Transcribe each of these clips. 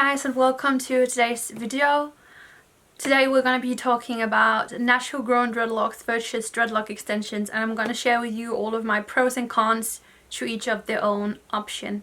guys, and welcome to today's video. Today we're going to be talking about natural grown dreadlocks versus dreadlock extensions, and I'm going to share with you all of my pros and cons to each of their own option.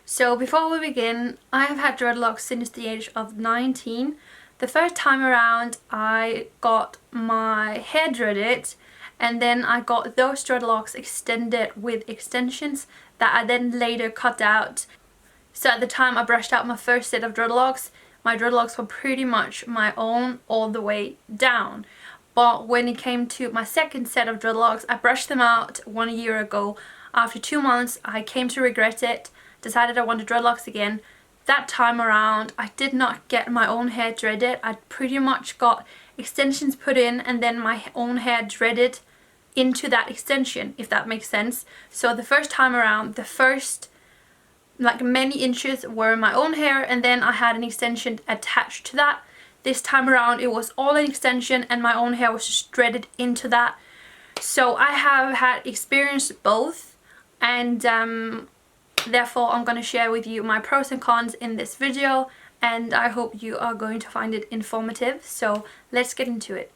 So before we begin, I have had dreadlocks since the age of 19. The first time around I got my hair dreaded, and then I got those dreadlocks extended with extensions that I then later cut out. So at the time I brushed out my first set of dreadlocks, my dreadlocks were pretty much my own all the way down. But when it came to my second set of dreadlocks, I brushed them out 1 year ago. After 2 months I came to regret it, decided I wanted dreadlocks again. That time around I did not get my own hair dreaded. I pretty much got extensions put in and then my own hair dreaded into that extension, if that makes sense. So the first time around, the first many inches were my own hair, and then I had an extension attached to that. This time around it was all an extension and my own hair was just threaded into that. So I have had experienced both, and therefore I'm going to share with you my pros and cons in this video, and I hope you are going to find it informative. So let's get into it.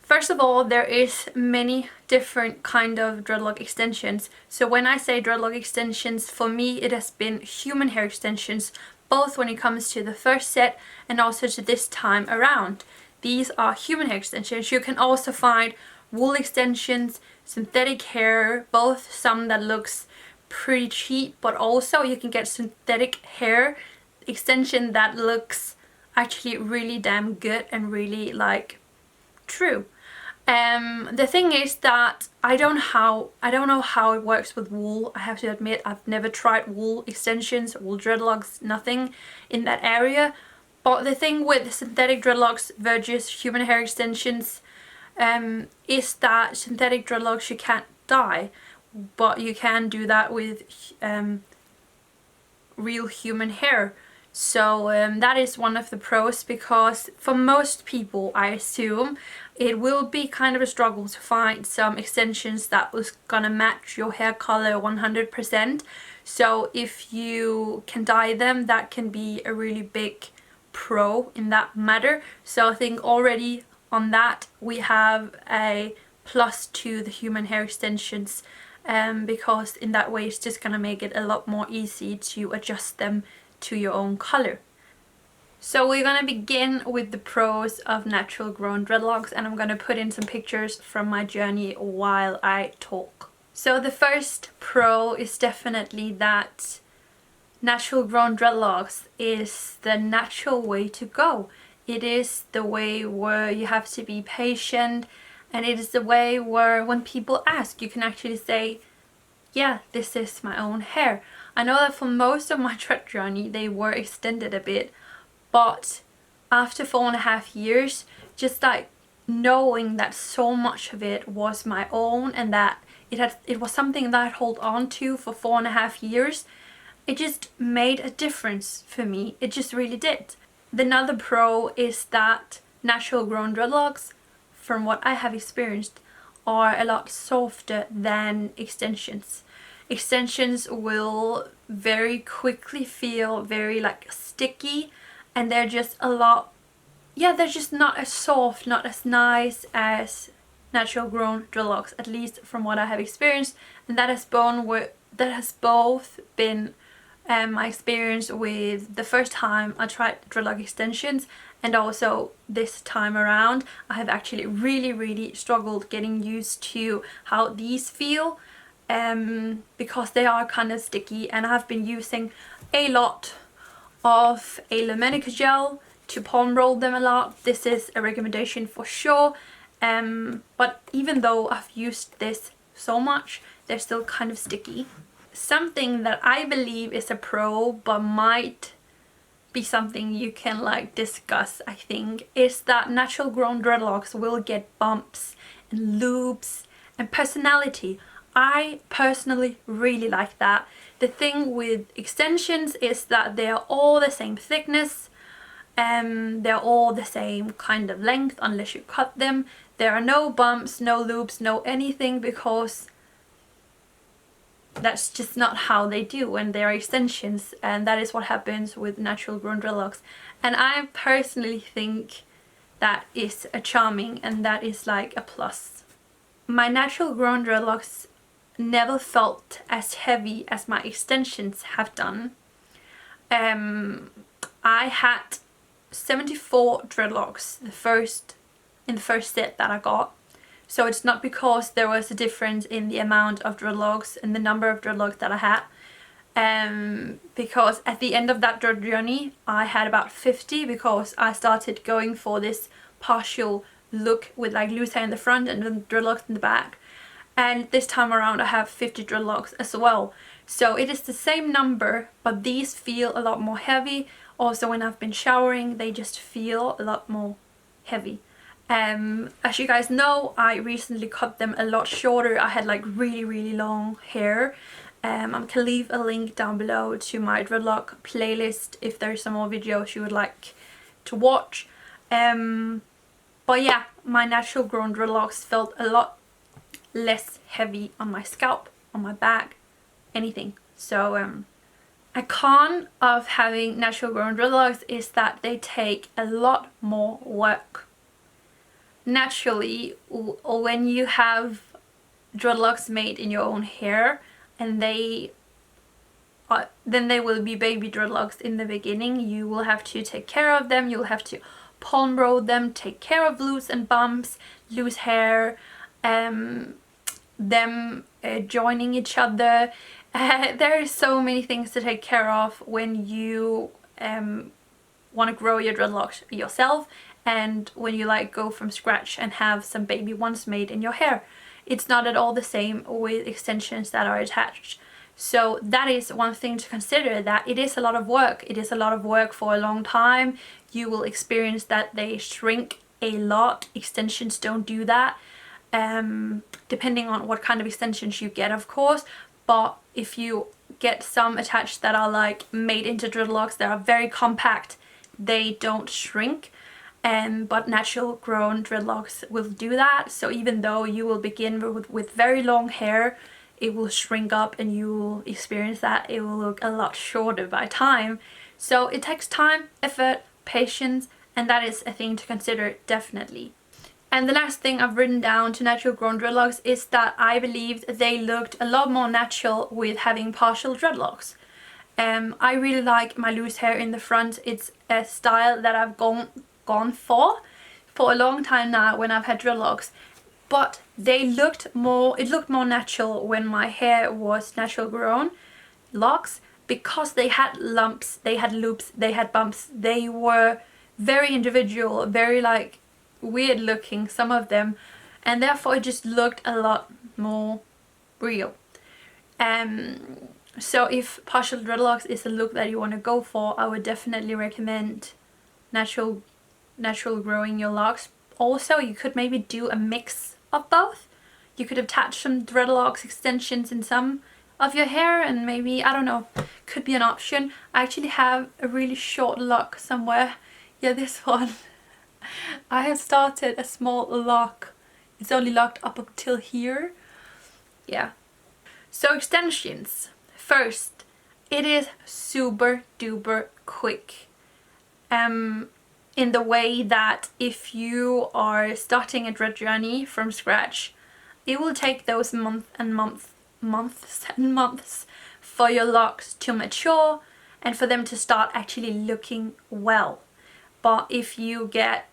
First of all, there is many different kind of dreadlock extensions. So when I say dreadlock extensions, for me it has been human hair extensions, both when it comes to the first set and also to this time around. These are human hair extensions. You can also find wool extensions, synthetic hair, both some that looks pretty cheap, but also you can get synthetic hair extension that looks actually really damn good and really true. The thing is that I don't know how it works with wool. I have to admit I've never tried wool extensions, wool dreadlocks, nothing in that area. But the thing with synthetic dreadlocks versus human hair extensions is that synthetic dreadlocks you can't dye, but you can do that with real human hair. So that is one of the pros, because for most people I assume it will be kind of a struggle to find some extensions that was gonna match your hair color 100%. So if you can dye them, that can be a really big pro in that matter. So I think already on that we have a plus to the human hair extensions, because in that way it's just gonna make it a lot more easy to adjust them to your own color. So we're gonna begin with the pros of natural grown dreadlocks, and I'm gonna put in some pictures from my journey while I talk. So the first pro is definitely that natural grown dreadlocks is the natural way to go. It is the way where you have to be patient, and it is the way where when people ask, you can actually say, yeah, this is my own hair. I know that for most of my dread journey they were extended a bit, but after 4.5 years, just knowing that so much of it was my own and that it was something that I'd hold on to for 4.5 years, it just made a difference for me. It just really did. Another pro is that natural grown dreadlocks, from what I have experienced, are a lot softer than extensions. Extensions will very quickly feel very sticky, and they're just a lot, they're just not as soft, not as nice as natural grown dreadlocks, at least from what I have experienced. And that has both been my experience with the first time I tried dreadlock extensions, and also this time around. I have actually really struggled getting used to how these feel, because they are kind of sticky, and I've been using a lot of a manicure gel to palm roll them a lot. This is a recommendation for sure, but even though I've used this so much, they're still kind of sticky. Something that I believe is a pro but might be something you can discuss, I think, is that natural grown dreadlocks will get bumps and loops and personality. I personally really like that. The thing with extensions is that they are all the same thickness, they're all the same kind of length unless you cut them. There are no bumps, no loops, no anything, because that's just not how they do when they are extensions, and that is what happens with natural grown dreadlocks. And I personally think that is a charming, and that is like a plus. My natural grown dreadlocks never felt as heavy as my extensions have done. I had 74 dreadlocks in the first set that I got. So it's not because there was a difference in the amount of dreadlocks and the number of dreadlocks that I had. Because at the end of that journey I had about 50, because I started going for this partial look with like loose hair in the front and then dreadlocks in the back. And this time around I have 50 dreadlocks as well. So it is the same number, but these feel a lot more heavy. Also when I've been showering they just feel a lot more heavy. As you guys know, I recently cut them a lot shorter. I had like really long hair. I can leave a link down below to my dreadlock playlist if there's some more videos you would like to watch. But yeah, my natural grown dreadlocks felt a lot less heavy on my scalp, on my back, anything. So a con of having natural grown dreadlocks is that they take a lot more work. Naturally, when you have dreadlocks made in your own hair, and then they will be baby dreadlocks in the beginning, you will have to take care of them, you'll have to palm roll them, take care of loose and bumps, loose hair, them joining each other. There are so many things to take care of when you want to grow your dreadlocks yourself, and when you like go from scratch and have some baby ones made in your hair. It's not at all the same with extensions that are attached. So that is one thing to consider, that it is a lot of work. It is a lot of work for a long time. You will experience that they shrink a lot. Extensions don't do that, depending on what kind of extensions you get, of course. But if you get some attached that are like made into dreadlocks that are very compact, they don't shrink. But natural grown dreadlocks will do that. So even though you will begin with very long hair, it will shrink up and you will experience that it will look a lot shorter by time. So it takes time, effort, patience, and that is a thing to consider, definitely. And the last thing I've written down to natural grown dreadlocks is that I believed they looked a lot more natural with having partial dreadlocks. I really like my loose hair in the front. It's a style that I've gone for a long time now when I've had dreadlocks, but it looked more natural when my hair was natural grown locks, because they had lumps, they had loops, they had bumps. They were very individual, very like weird looking, some of them, and therefore it just looked a lot more real. So if partial dreadlocks is a look that you want to go for, I would definitely recommend natural growing your locks. Also, you could maybe do a mix of both. You could attach some dreadlocks extensions in some of your hair, and maybe, I don't know, could be an option. I actually have a really short lock somewhere. Yeah, this one. I have started a small lock. It's only locked up until here. Yeah. So extensions. First, it is super duper quick. In the way that if you are starting a dread journey from scratch, it will take those months and months for your locks to mature and for them to start actually looking well. But if you get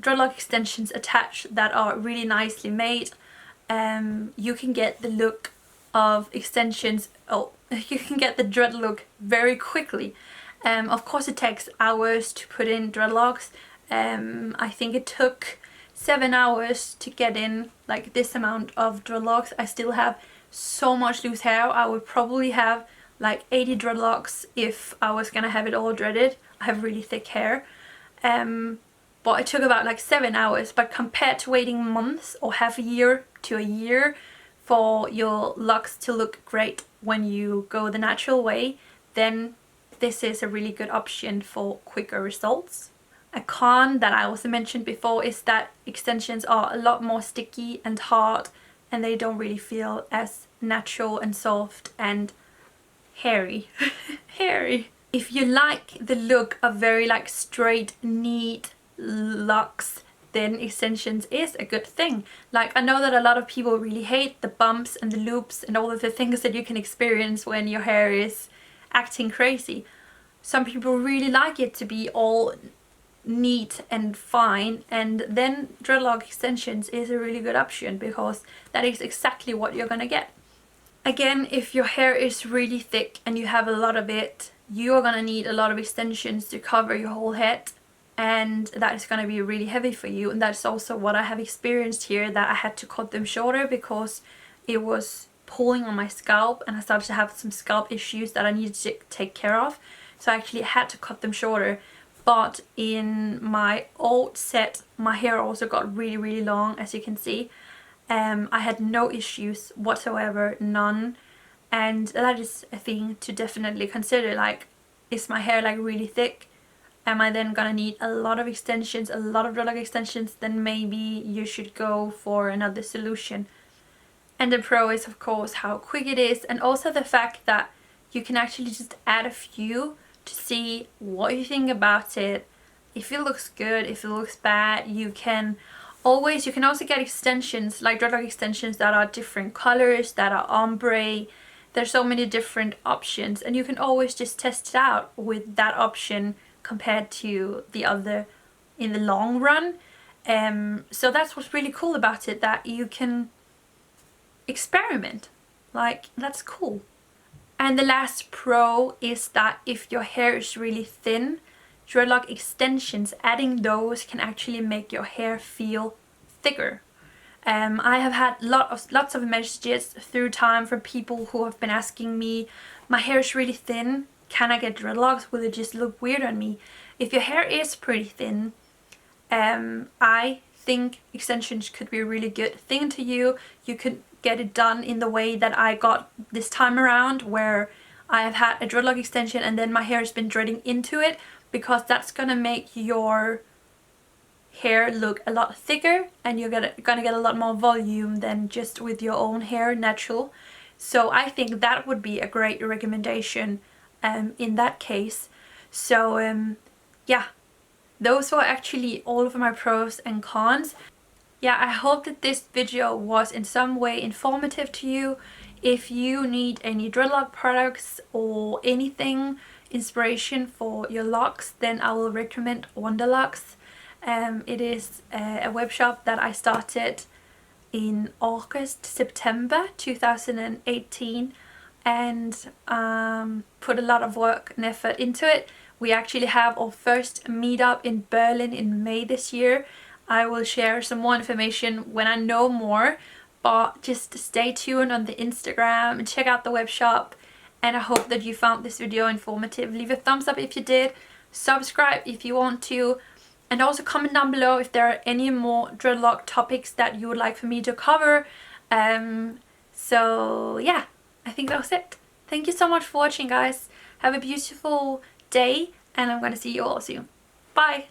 dreadlock extensions attached that are really nicely made, you can get the look of extensions, you can get the dread look very quickly. Of course it takes hours to put in dreadlocks. I think it took 7 hours to get in like this amount of dreadlocks. I still have so much loose hair. I would probably have like 80 dreadlocks if I was gonna have it all dreaded. I have really thick hair. But it took about like 7 hours. But compared to waiting months or half a year to a year for your locks to look great when you go the natural way, then this is a really good option for quicker results. A con that I also mentioned before is that extensions are a lot more sticky and hard and they don't really feel as natural and soft and hairy. Hairy. If you like the look of very like straight, neat locks, then extensions is a good thing. Like, I know that a lot of people really hate the bumps and the loops and all of the things that you can experience when your hair is acting crazy. Some people really like it to be all neat and fine, and then dreadlock extensions is a really good option because that is exactly what you're gonna get. Again, if your hair is really thick and you have a lot of it, you're gonna need a lot of extensions to cover your whole head, and that is gonna be really heavy for you. And that's also what I have experienced here, that I had to cut them shorter because it was pulling on my scalp and I started to have some scalp issues that I needed to take care of. So I actually had to cut them shorter. But in my old set, my hair also got really long, as you can see. I had no issues whatsoever, none. And that is a thing to definitely consider. Like, is my hair like really thick? Am I then gonna need a lot of extensions, a lot of dreadlock extensions? Then maybe you should go for another solution. And the pro is of course how quick it is, and also the fact that you can actually just add a few to see what you think about it. If it looks good, if it looks bad, you can also get extensions, like dreadlock extensions that are different colors, that are ombre. There's so many different options, and you can always just test it out with that option compared to the other in the long run. So that's what's really cool about it, that you can experiment. Like, that's cool. And the last pro is that if your hair is really thin, dreadlock extensions, adding those can actually make your hair feel thicker. I have had lots of messages through time from people who have been asking me, my hair is really thin, can I get dreadlocks? Will it just look weird on me? If your hair is pretty thin, I think extensions could be a really good thing to you. You could get it done in the way that I got this time around, where I have had a dreadlock extension and then my hair has been dreading into it, because that's gonna make your hair look a lot thicker and you're gonna get a lot more volume than just with your own hair natural. So I think that would be a great recommendation in that case. So yeah, those were actually all of my pros and cons. Yeah, I hope that this video was in some way informative to you. If you need any dreadlock products or anything, inspiration for your locks, then I will recommend Wonderlocks. It is a web shop that I started in September 2018, and put a lot of work and effort into it. We actually have our first meetup in Berlin in May this year. I will share some more information when I know more, but just stay tuned on the Instagram and check out the web shop. And I hope that you found this video informative. Leave a thumbs up if you did, subscribe if you want to, and also comment down below if there are any more dreadlock topics that you would like for me to cover. So yeah, I think that was it. Thank you so much for watching, guys. Have a beautiful day, and I'm gonna see you all soon. Bye!